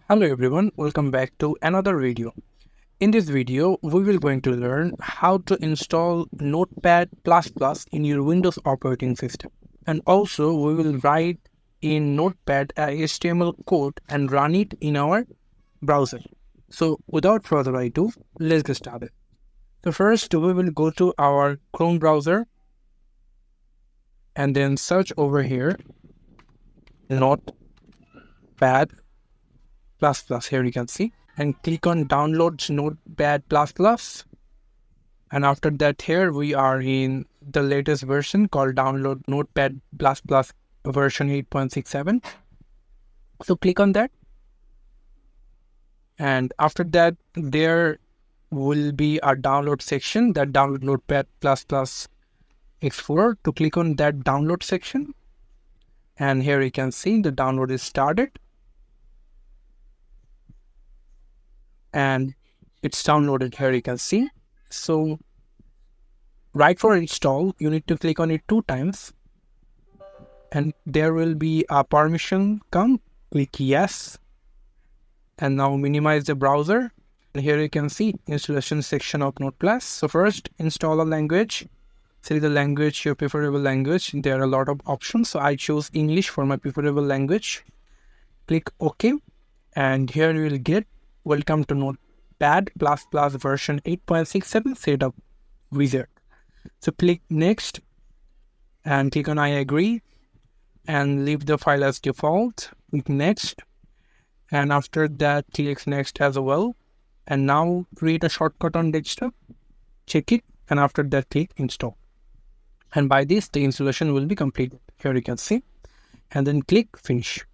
Hello everyone, welcome back to another video. In this video, we will going to learn how to install Notepad++ in your Windows operating system. And also, we will write in Notepad a HTML code and run it in our browser. So without further ado, let's get started. So first, we will go to our Chrome browser and then search over here Notepad++. Here you can see, and click on download Notepad++. And after that, here we are in the latest version called download Notepad++ version 8.67. So click on that, and after that there will be a download section that download Notepad++ X4. To click on that download section, and here you can see the download is started and it's downloaded. Here you can see. So right for install, you need to click on it 2 times, and there will be a permission come. Click yes, and now minimize the browser. And here you can see installation section of Notepad++. So first, install a language. Select the language, your preferable language. There are a lot of options, so I chose English for my preferable language. Click OK, and here you will get welcome to Notepad++ version 8.67 setup wizard. So click next and click on I agree and leave the file as default. Click next, and after that click next as well. And now create a shortcut on desktop, check it, and after that click install. And by this the installation will be completed. Here you can see, and then click finish.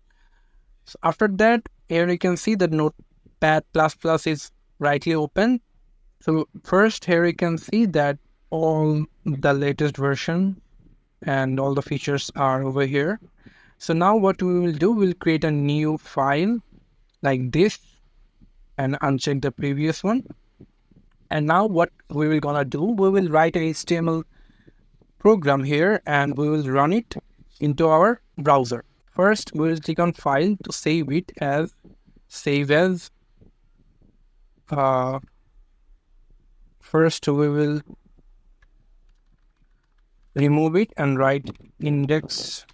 So after that, here you can see that Notepad++ is rightly open. So first, here you can see that all the latest version and all the features are over here. So now what we will do, we'll create a new file like this and uncheck the previous one. And now what we will gonna do, we will write a HTML program here and we will run it into our browser. First, we will click on file to save it as first we will remove it and write index.html,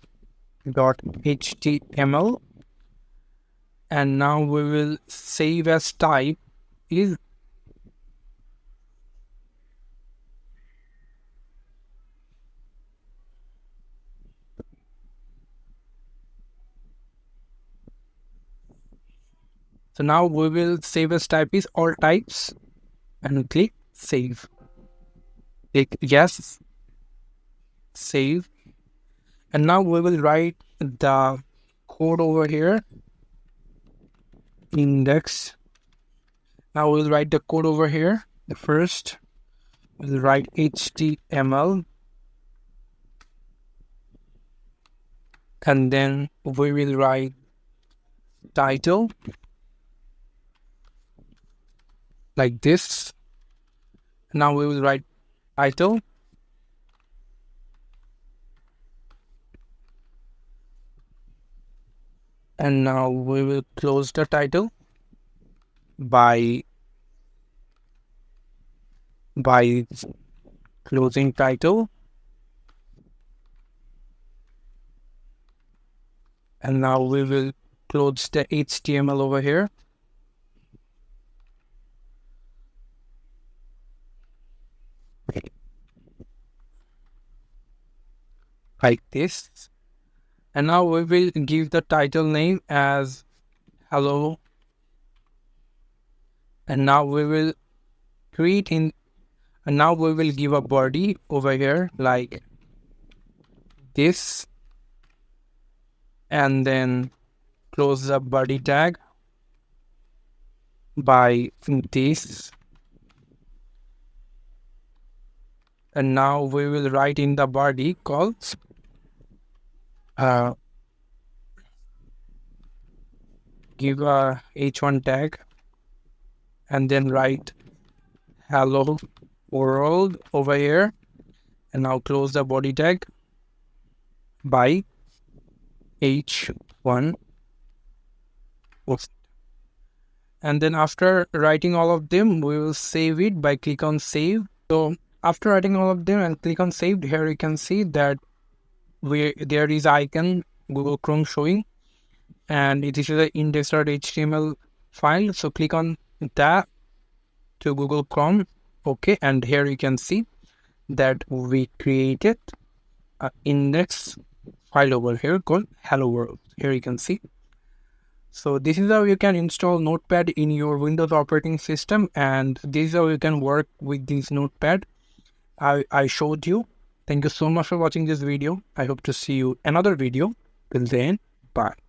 and now we will save as type is so now we will save as type is all types and click save. Click yes, save, and now we will write the code over here index. Now we'll write the code over here. The first we'll write HTML, and then we will write title like this. Now we will write title, and now we will close the title by closing title, and now we will close the HTML over here. Like this, and now we will give the title name as hello, and now we will create in, and now we will give a body over here like this, and then close the body tag by this, and now we will write in the body called give a h1 tag, and then write hello world over here, and now close the body tag by h1. And then after writing all of them, we will save it by click on save. So after writing all of them and click on saved, here you can see that there is icon Google Chrome showing, and it is the index.html file. So click on that to Google Chrome. Okay, and here you can see that we created an index file over here called hello world. Here you can see. So this is how you can install Notepad in your Windows operating system, and this is how you can work with this Notepad I showed you. Thank you so much for watching this video. I hope to see you another video. Till then, bye.